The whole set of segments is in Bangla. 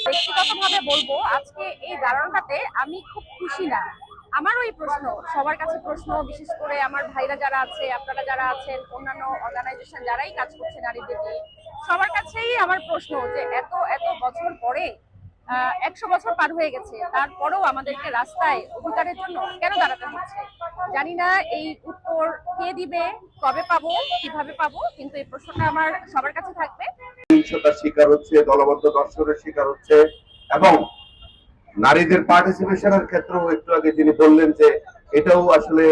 ব্যক্তিগতভাবে বলবো, আজকে এই ধারণাটাতে আমি খুব খুশি না। আমারও এই প্রশ্ন, সবার কাছে প্রশ্ন, বিশেষ করে আমার ভাইরা যারা আছে, আপনারা যারা আছেন, অন্যান্য অর্গানাইজেশন যারাই কাজ করছে নারীদের নিয়ে, সবার কাছেই আমার প্রশ্ন যে এত এত বছর পরে 100 বছর পার হয়ে গেছে, তারপরেও আমাদেরকে রাস্তায় অধিকারের জন্য কেন দাঁড়াতে হচ্ছে। জানি না এই উত্তর কে দিবে, কবে পাবো, কিভাবে পাবো, কিন্তু এই প্রশ্নটা আমার সবার কাছে থাকবে। হিংসতার শিকার হচ্ছে, দলবদ্ধ দর্শনের শিকার হচ্ছে, এবং নারীদের পার্টিসিপেশনের ক্ষেত্রেও একটু আগে যিনি বললেন যে এটাও আসলে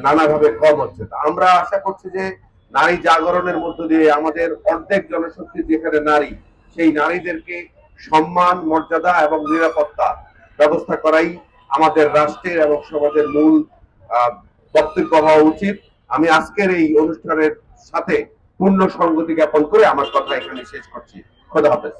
নানাভাবে কম হচ্ছে। আমরা আশা করছি যে নারী জাগরণের মধ্য দিয়ে আমাদের অর্ধেক জনশক্তি যেখানে নারী, সেই নারীদেরকে সম্মান, মর্যাদা এবং নিরাপত্তা ব্যবস্থা করাই আমাদের রাষ্ট্রের এবং সমাজের মূল বক্তব্য হওয়া উচিত। আমি আজকের এই অনুষ্ঠানের সাথে পূর্ণ সংগতি জ্ঞাপন করে আমার কথা এখানে শেষ করছি। খোদা হাফেজ।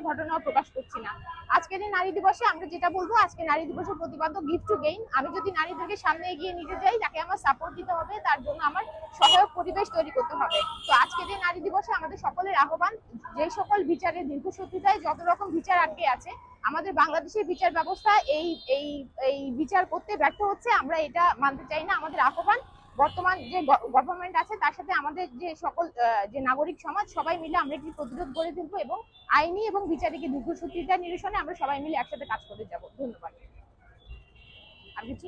ঘটনা প্রকাশ করছি না। আজকের এই নারী দিবসে আমরা যেটা বলবো, আজকে নারী দিবসের প্রতিপাদ্য গিফট টু গেইন। আমি যদি নারীদেরকে সামনে এগিয়ে নিতে চাই, তাকে আমার সাপোর্ট দিতে হবে, তার জন্য আমার সহায়ক পরিবেশ তৈরি করতে হবে। তো আজকের এই নারী দিবসে আমাদের সকলের আহ্বান, যে সকল বিচারের দীর্ঘসূত্রিতায় যত রকম বিচার আটকে আছে, আমাদের বাংলাদেশের বিচার ব্যবস্থা এই এই এই বিচার করতে ব্যর্থ হচ্ছে, আমরা এটা মানতে চাই না। আমাদের আহ্বান, বর্তমান যে গভর্নমেন্ট আছে তার সাথে আমাদের যে সকল যে নাগরিক সমাজ, সবাই মিলে আমরা একটি প্রতিরোধ গড়ে তুলবো এবং আইনি এবং বিচারিক দীর্ঘসূত্রিতা নিরসনে আমরা সবাই মিলে একসাথে কাজ করে যাব। ধন্যবাদ। আর কিছু